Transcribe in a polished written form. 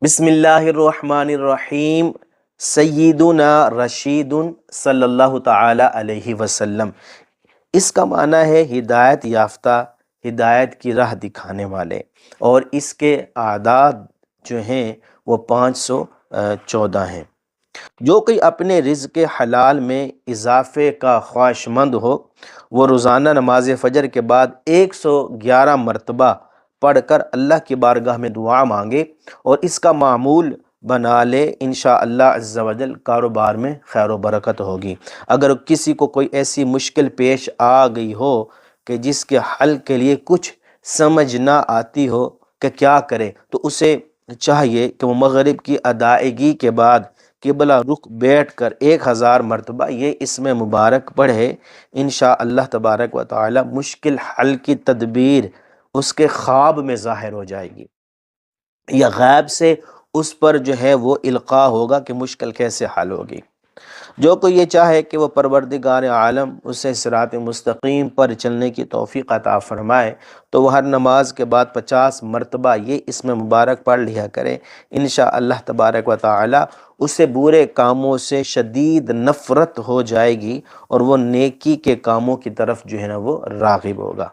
بسم اللہ الرحمن الرحیم۔ سیدنا رشید صلی اللہ تعالی علیہ وسلم، اس کا معنی ہے ہدایت یافتہ، ہدایت کی راہ دکھانے والے، اور اس کے اعداد جو ہیں وہ 514 ہیں۔ جو کوئی اپنے رزق حلال میں اضافے کا خواہش مند ہو، وہ روزانہ نماز فجر کے بعد 111 مرتبہ پڑھ کر اللہ کی بارگاہ میں دعا مانگے اور اس کا معمول بنا لے، انشاءاللہ عز و جل کاروبار میں خیر و برکت ہوگی۔ اگر کسی کو کوئی ایسی مشکل پیش آ گئی ہو کہ جس کے حل کے لیے کچھ سمجھ نہ آتی ہو کہ کیا کرے، تو اسے چاہیے کہ وہ مغرب کی ادائیگی کے بعد قبلہ رخ بیٹھ کر 1000 مرتبہ یہ اسم مبارک پڑھے۔ انشاءاللہ تبارک و تعالی مشکل حل کی تدبیر اس کے خواب میں ظاہر ہو جائے گی، یا غیب سے اس پر جو ہے وہ القاء ہوگا کہ مشکل کیسے حل ہوگی۔ جو کوئی یہ چاہے کہ وہ پروردگار عالم اسے صراط مستقیم پر چلنے کی توفیق عطا فرمائے، تو وہ ہر نماز کے بعد 50 مرتبہ یہ اسم مبارک پڑھ لیا کرے۔ انشاءاللہ تبارک و تعالی اسے برے کاموں سے شدید نفرت ہو جائے گی اور وہ نیکی کے کاموں کی طرف جو ہے نا وہ راغب ہوگا۔